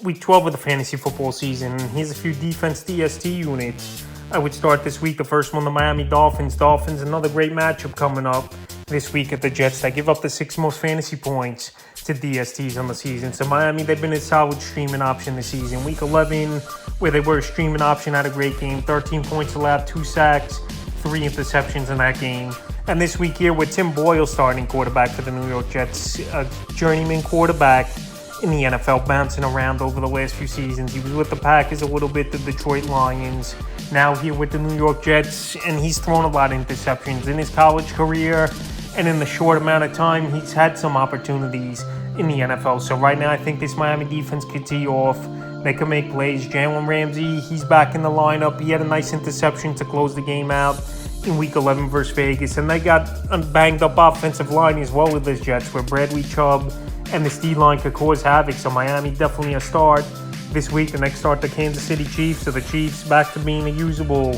Week 12 of the fantasy football season. Here's a few defense DST units. I would start this week. The first one, the Miami Dolphins. Dolphins, another great matchup coming up this week at the Jets that give up the 6th most fantasy points to DSTs on the season. So Miami, they've been a solid streaming option this season. Week 11, where they were a streaming option, had a great game. 13 points allowed, 2 sacks, 3 interceptions in that game. And this week here with Tim Boyle starting quarterback for the New York Jets, a journeyman quarterback in the NFL, bouncing around over the last few seasons. He was with the Packers a little bit, the Detroit Lions, now here with the New York Jets, and he's thrown a lot of interceptions in his college career, and in the short amount of time, he's had some opportunities in the NFL. So right now, I think this Miami defense could tee off. They can make plays. Jalen Ramsey, he's back in the lineup. He had a nice interception to close the game out in Week 11 versus Vegas, and they got a banged-up offensive line as well with the Jets, where Bradley Chubb and the D-line could cause havoc. So Miami definitely a start this week. The next start, the Kansas City Chiefs. So the Chiefs back to being a usable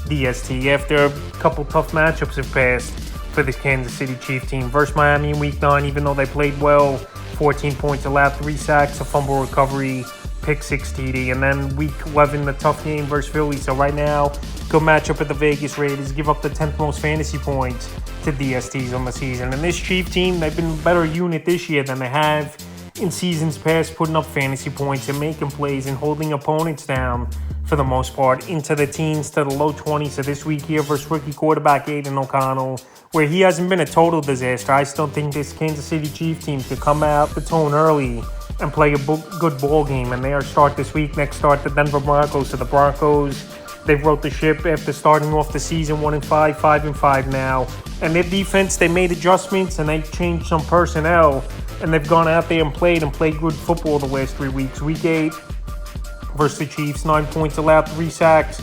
DST after a couple tough matchups have passed for this Kansas City Chiefs team. Versus Miami in Week 9, even though they played well, 14 points allowed, 3 sacks, a fumble recovery, pick 6 TD. And then Week 11, the tough game versus Philly. So right now, good matchup at the Vegas Raiders. Give up the 10th most fantasy points to DSTs on the season. And this Chief team, they've been a better unit this year than they have in seasons past, putting up fantasy points and making plays and holding opponents down for the most part into the teens to the low 20s. So this week here versus rookie quarterback Aiden O'Connell, where he hasn't been a total disaster, I still think this Kansas City Chiefs team could come out the tone early and play a good ball game. And they start this week. Next start, the Denver Broncos. So the Broncos, they've wrote the ship after starting off the season 1-5, 5-5 now. And their defense, they made adjustments and they changed some personnel. And they've gone out there and played good football the last 3 weeks. Week 8 versus the Chiefs, 9 points allowed, 3 sacks,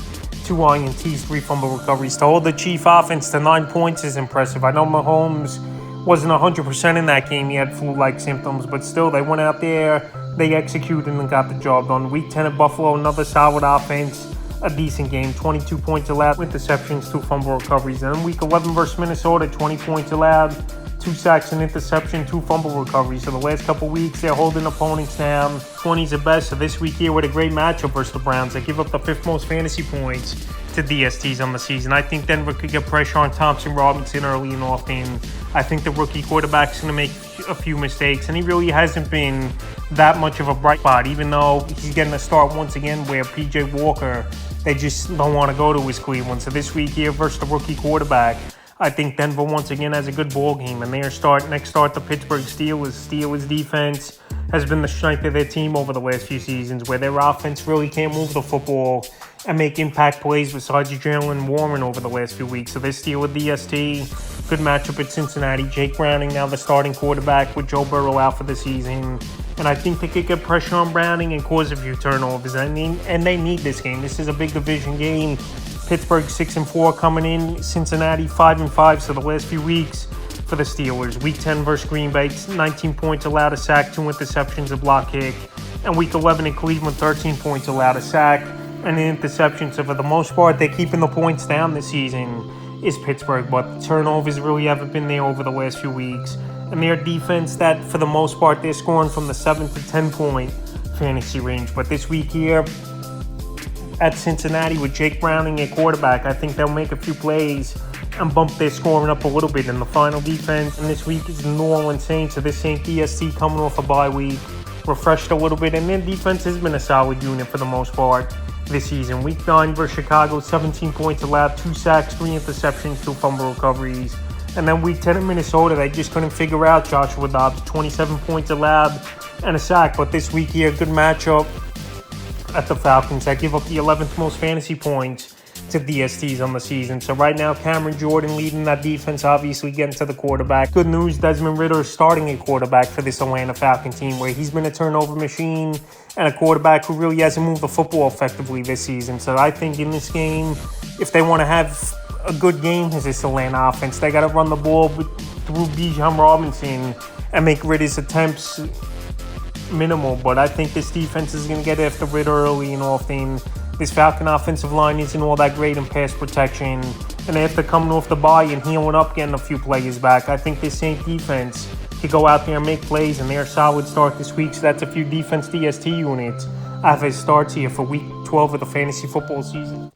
2 INTs, 3 fumble recoveries. To hold the Chief offense to 9 points is impressive. I know Mahomes wasn't 100% in that game. He had flu-like symptoms, but still, they went out there, they executed and got the job done. Week 10 at Buffalo, another solid offense, a decent game, 22 points allowed, interceptions, 2 fumble recoveries. And then Week 11 versus Minnesota, 20 points allowed, 2 sacks, an interception, 2 fumble recoveries. So the last couple weeks, they're holding opponents down. 20s at best. So this week here with a great matchup versus the Browns, they give up the 5th most fantasy points to DSTs on the season. I think Denver could get pressure on Thompson Robinson early and often. I think the rookie quarterback's going to make a few mistakes, and he really hasn't been that much of a bright spot, even though he's getting a start once again where P.J. Walker, they just don't want to go to his Cleveland. So this week here versus the rookie quarterback, I think Denver once again has a good ball game, and next start the Pittsburgh Steelers. Steelers defense has been the strength of their team over the last few seasons, where their offense really can't move the football and make impact plays besides Jalen Warren over the last few weeks. So this Steelers DST, good matchup at Cincinnati. Jake Browning now the starting quarterback with Joe Burrow out for the season. And I think they could get pressure on Browning and cause a few turnovers. And they need this game. This is a big division game. Pittsburgh 6-4 coming in, Cincinnati 5-5. So the last few weeks for the Steelers. Week 10 versus Green Bay, 19 points allowed, a sack, 2 interceptions, a block kick. And Week 11 in Cleveland, 13 points allowed, a sack, and an interception. So for the most part, they're keeping the points down this season is Pittsburgh. But the turnovers really haven't been there over the last few weeks. And their defense, that for the most part, they're scoring from the 7 to 10 point fantasy range. But this week here at Cincinnati with Jake Browning at quarterback, I think they'll make a few plays and bump their scoring up a little bit in the final defense. And this week is the New Orleans Saints. So this Saint DST coming off a bye week, refreshed a little bit. And their defense has been a solid unit for the most part this season. Week 9 versus Chicago, 17 points allowed, 2 sacks, 3 interceptions, 2 fumble recoveries. And then Week 10 in Minnesota, they just couldn't figure out Joshua Dobbs, 27 points allowed and a sack. But this week here, good matchup at the Falcons. That give up the 11th most fantasy points to DSTs on the season. So right now, Cameron Jordan leading that defense, obviously getting to the quarterback. Good news, Desmond Ridder is starting a quarterback for this Atlanta Falcon team, where he's been a turnover machine and a quarterback who really hasn't moved the football effectively this season. So I think in this game, if they want to have a good game as this Atlanta offense, they got to run the ball through Bijan Robinson and make Ridder's attempts minimal. But I think this defense is going to get after Ridder early and often. This Falcon offensive line isn't all that great in pass protection, and after coming off the bye and healing up, getting a few players back, I think this Saint defense to go out there and make plays, and they're a solid start this week. So that's a few defense DST units. I have his starts here for week 12 of the fantasy football season.